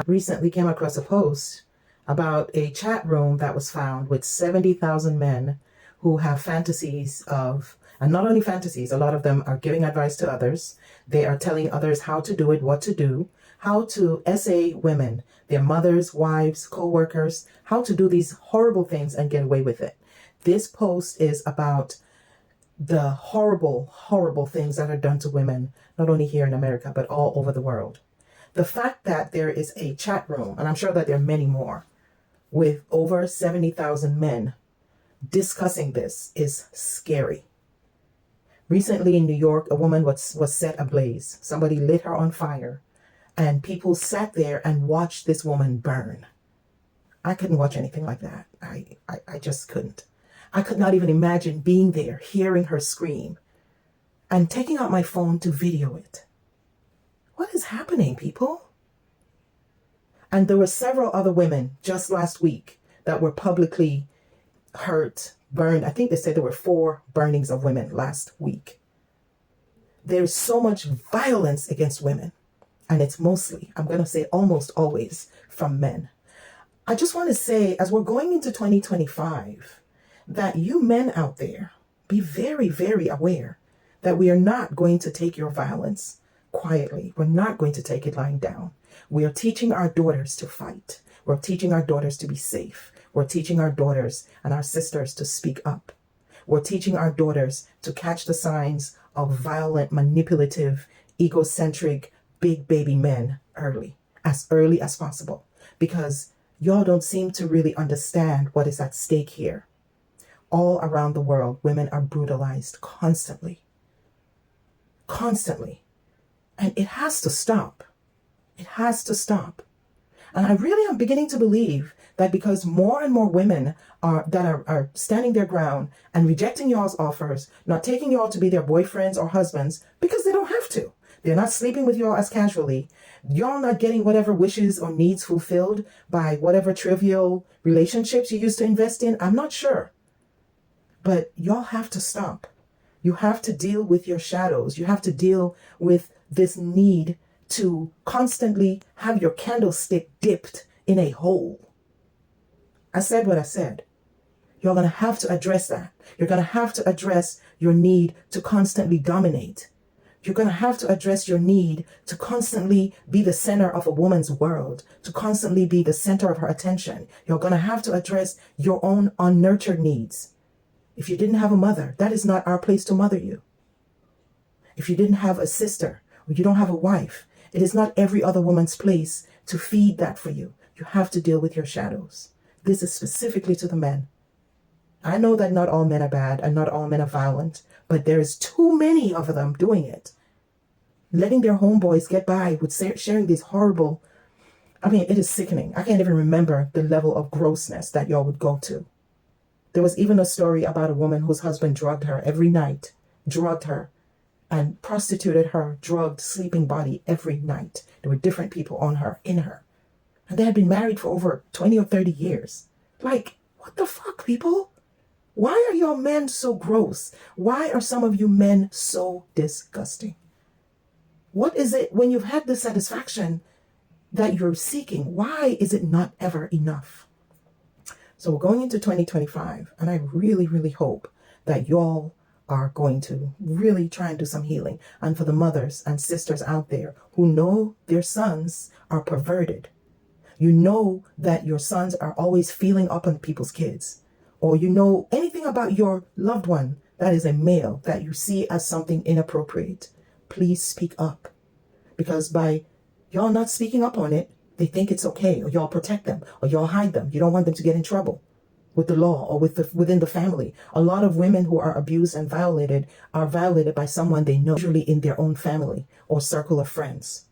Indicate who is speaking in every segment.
Speaker 1: Recently came across a post about a chat room that was found with 70,000 men who have fantasies of, and not only fantasies, a lot of them are giving advice to others. They are telling others how to do it, what to do, how to SA women, their mothers, wives, co-workers, how to do these horrible things and get away with it. This post is about the horrible, horrible things that are done to women, not only here in America, but all over the world. The fact that there is a chat room, and I'm sure that there are many more, with over 70,000 men discussing this is scary. Recently in New York, a woman was set ablaze. Somebody lit her on fire, and people sat there and watched this woman burn. I couldn't watch anything like that. I just couldn't. I could not even imagine being there, hearing her scream, and taking out my phone to video it. What is happening, people? And there were several other women just last week that were publicly hurt, burned. I think they said there were 4 burnings of women last week. There's so much violence against women, and it's mostly, I'm going to say almost always, from men. I just want to say, as we're going into 2025, that you men out there, be very, very aware that we are not going to take your violence quietly. We're not going to take it lying down. We are teaching our daughters to fight. We're teaching our daughters to be safe. We're teaching our daughters and our sisters to speak up. We're teaching our daughters to catch the signs of violent, manipulative, egocentric, big baby men early as possible, because y'all don't seem to really understand what is at stake here. All around the world, women are brutalized constantly. Constantly. And it has to stop. It has to stop. And I really am beginning to believe that because more and more women are standing their ground and rejecting y'all's offers, not taking y'all to be their boyfriends or husbands, because they don't have to. They're not sleeping with y'all as casually. Y'all not getting whatever wishes or needs fulfilled by whatever trivial relationships you used to invest in. I'm not sure. But y'all have to stop. You have to deal with your shadows. You have to deal with this need to constantly have your candlestick dipped in a hole. I said what I said. You're going to have to address that. You're going to have to address your need to constantly dominate. You're going to have to address your need to constantly be the center of a woman's world, to constantly be the center of her attention. You're going to have to address your own unnurtured needs. If you didn't have a mother, that is not our place to mother you. If you didn't have a sister, or you don't have a wife, it is not every other woman's place to feed that for you. You have to deal with your shadows. This is specifically to the men. I know that not all men are bad and not all men are violent, but there's too many of them doing it. Letting their homeboys get by with sharing these horrible, it is sickening. I can't even remember the level of grossness that y'all would go to. There was even a story about a woman whose husband drugged her every night, drugged her, and prostituted her drugged, sleeping body every night. There were different people on her, in her. And they had been married for over 20 or 30 years. Like, what the fuck, people? Why are y'all men so gross? Why are some of you men so disgusting? What is it when you've had the satisfaction that you're seeking? Why is it not ever enough? So we're going into 2025, and I really, really hope that y'all are going to really try and do some healing. And for the mothers and sisters out there who know their sons are perverted, you know that your sons are always feeling up on people's kids, or you know anything about your loved one that is a male that you see as something inappropriate, please speak up. Because by y'all not speaking up on it, they think it's okay, or y'all protect them, or y'all hide them. You don't want them to get in trouble with the law or within the family. A lot of women who are abused and violated are violated by someone they know, usually in their own family or circle of friends.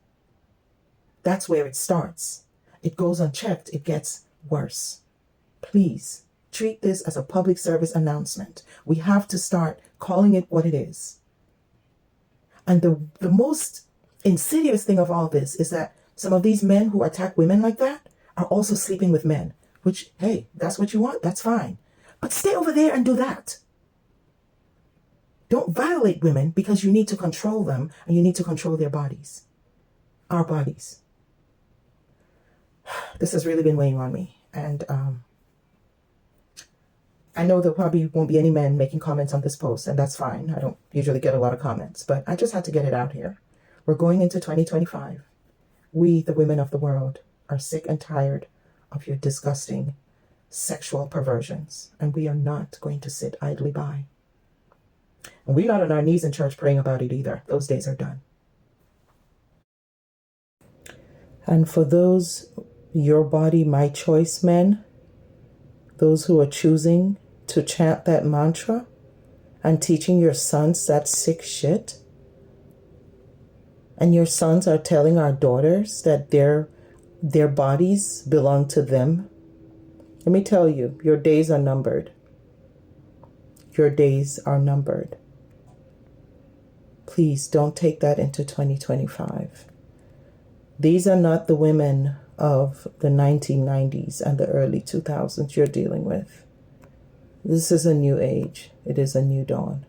Speaker 1: That's where it starts. It goes unchecked, it gets worse. Please treat this as a public service announcement. We have to start calling it what it is. And the most insidious thing of all this is that some of these men who attack women like that are also sleeping with men, which, hey, that's what you want, that's fine. But stay over there and do that. Don't violate women because you need to control them and you need to control their bodies. Our bodies. this has really been weighing on me. And I know there probably won't be any men making comments on this post, and that's fine. I don't usually get a lot of comments, but I just had to get it out here. We're going into 2025. We, the women of the world, are sick and tired of your disgusting sexual perversions, and we are not going to sit idly by. And we're not on our knees in church praying about it either. Those days are done. And for those your body, my choice men, those who are choosing to chant that mantra and teaching your sons that sick shit, and your sons are telling our daughters that their bodies belong to them, let me tell you, your days are numbered. Your days are numbered. Please don't take that into 2025. These are not the women of the 1990s and the early 2000s you're dealing with. This is a new age. It is a new dawn.